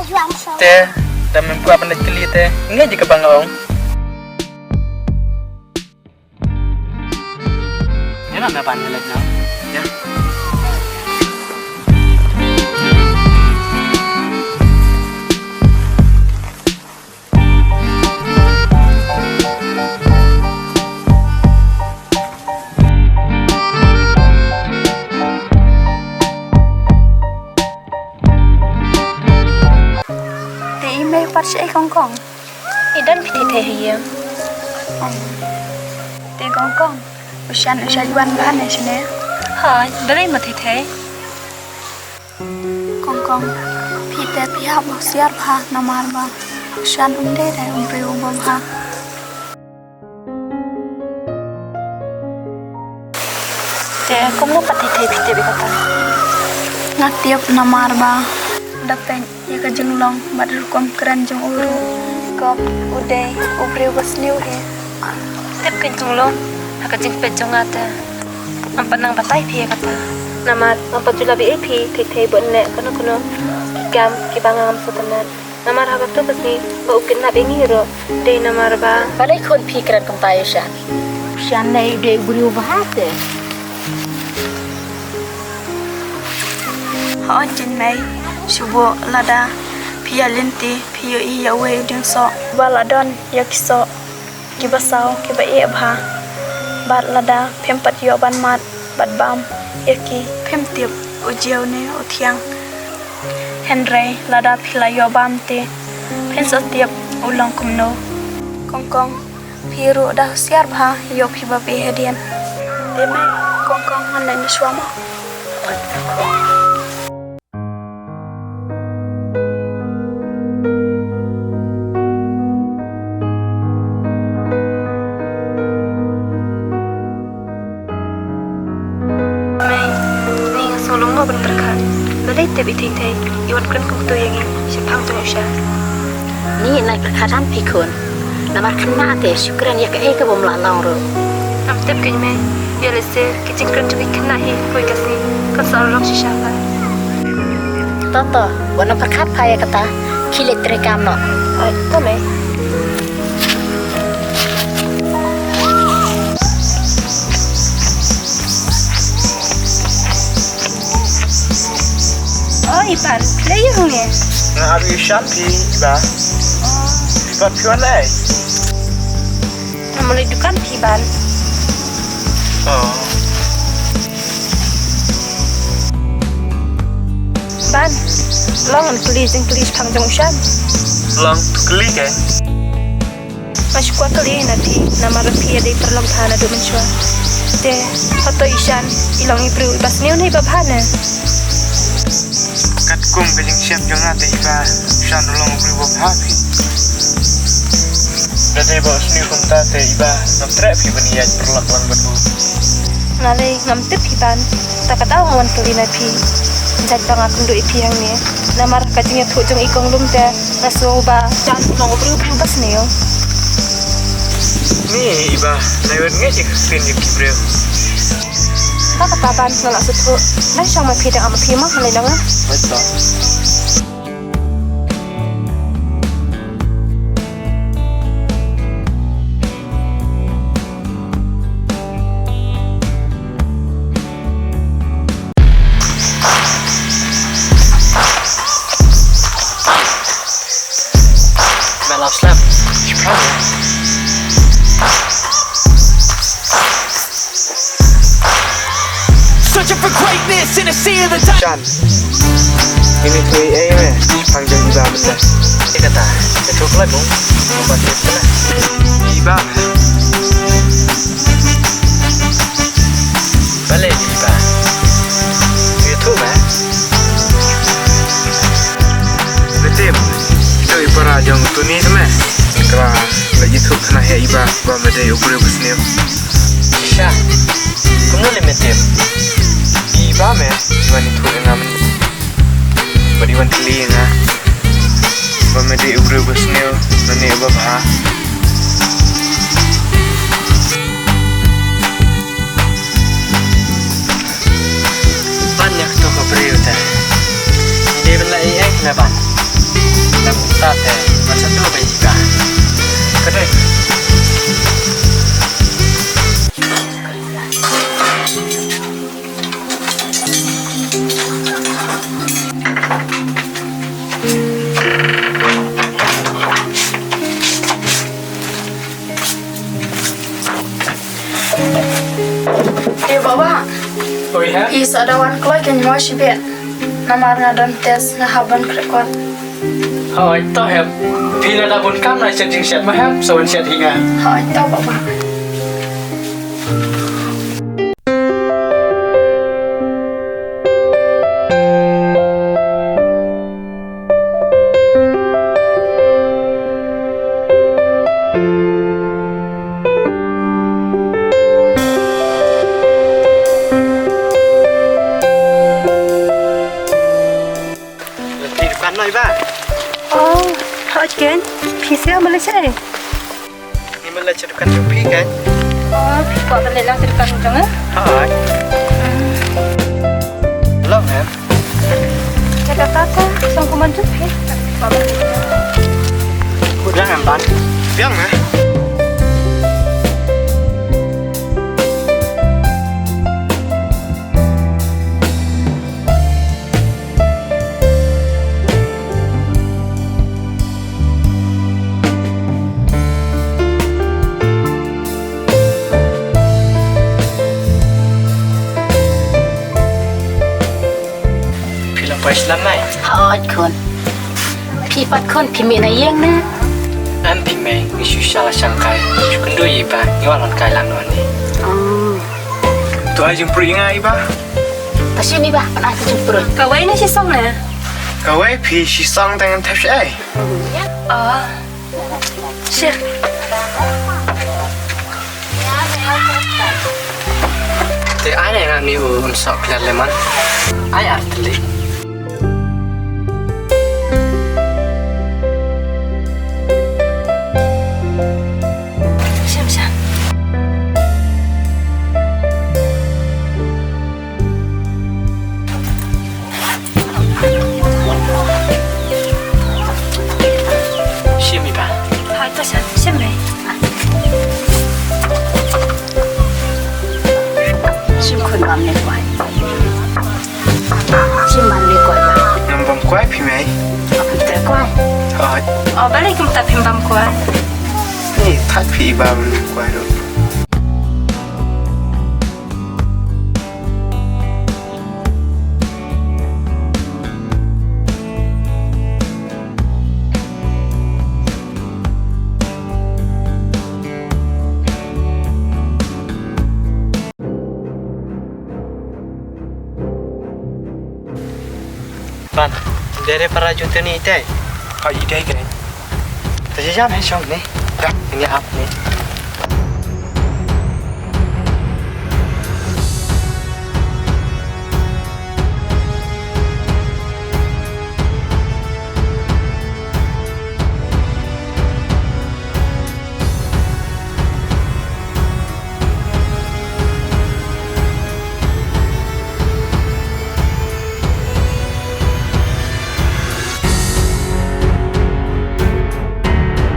Teh, dah mampu apa nak keli teh? Ingat jika bangong. Ini nak apa ni lagi? Ya. Parche kong Idan piti teh hiya. te kong usian juan bahan ya sini Hai, dari mati teh. kong pite pihak siar bah namar bah usian unde deh umri bah Teh, kamu pati teh piti berkata. ngatiap namar bah dapat ya ke jenglong badar kom keren jeng uru kop udah ubri wasniu he Tep kencung lo, agak jeng pejong ada. Ampan nang batai pih kata. Nama ampan jula bi epi teh buat nek kono gam kibangang sutenan. Nama agak tu pasti bau kena bengi ro. Deh nama ba. Balai kon pikiran kong tayo siya. Siya na ide ubri ubahate. họ trên mấy subo lada pia linti pia iya we ding so baladon yak so kibasau kiba e bha bat lada phempat yo ban mat bat bam eki phem tiep ujiau ne uthiang henry lada phila yo bam te phen so tiep ulong kumno kong phiru da siar bha yo phiba be hedian deme kong hanan ni swama Solong mo berterkan, balai tebi teh, iwan kan kau tu yang ini, sepang tu usah. Ni naik perkataan pikun. Nama kena te syukuran ya ke bom lanang ro. Am tep kau ni, ya lese, kicing kan juga kena he, kau kasi, kau sorong siapa. Toto, wana perkat kaya kata kilit rekam no. Ay, kau Ipan, play yung ni. Nah, abi shampoo, ba? Ipan pion leh. Namun itu kan piban. Oh. Ban, long please pangjong shan. Long keli ke? Masih kuat kali nanti nama rapi ada perlong thana do menshwa. Te, foto ishan, ilang ibru bas niu ni babhana. Kat kum ke jeng siap jong ate iba shan long ubri bo happy. Dade bo sni kum ta te iba nam trap hi bani yaj perlak lang batu. Nalai ngam tip hiban, tak kata ngawan kali napi. Jaj bang aku do ipi yang ni. Namar kajingnya tu jong ikong lum te nasu ba jan long ubri bas niu. Ni iba lewat ngejek spin yuk kibreu. Kau kata ban nolak sutu, nai sang mapi dengan mapi mah malai dong. Betul. Melau slam, cepat. Searching for greatness in a sea of the dark. Shan, ini tu panjang iba benar. Dia kata, itu kelai bung, membuat dia benar. Iba, balik iba. Itu betul. Itu iba rajang tu ni tu Kalau lagi tu kena iba, bawa dia ubur besniu. Shan, kamu limited. Iba iwan itu dengan beri wan keli nga bamedi ubru besneu nani babha banyak tu ko beri uta dia bela ai kenapa sadawan kloi kan yo shibet namar ngadon tes ngahaban krekot Hỏi tao hẹp Vì là đã bốn cam này sẽ chính xét mà hẹp Rồi sẽ thì ngà hỏi tao bảo bà Thì quán này ba Hỏi kén, phi xéo mà lấy xe. Nhưng mà lại sẽ được cắn trong phí cái Phi quả bên này lang sẽ được cắn trong á. Hỏi Lâu hả? Cái kata xong kuman chút phi. Quả bên này. Cô đang làm bán Biết hả? Phải lắm mày hỏi conพี่ปัดคนพี่มีอะไรยังนะ Anh thì mày Nghĩ chú xa là sang cái Chú cần đuôi gì ba Nghĩว่าหลอนกายหลังนอนนี่ อ๋อ Tụi ai dùng bụi ngay ba แต่ชื่อนี่ป่ะมันอาจจะจุดปลุก Cậu ấy nó sẽ xong nè. Cậu ấy thì chỉ xong đang thép sẽ Xe. Thì ai này làm nhiều sợ kẹt lên mắt Ai ăn thật lý Xem xem. Xem đi ba Hỏi tao xem mày.ชื่อคนมันเล็กกว่าชื่อมันเล็กกว่าแบบ Nằm vòng quái thì mày เอาไปแต่กว่า Hỏi Bà lấy cũng tập phim băm qua. Nhi thắt phí ba mình quái rồi Bạn, để para junta ni teh. Kau ide kan? Tapi jam hai song ni. Dah, ini apa ni?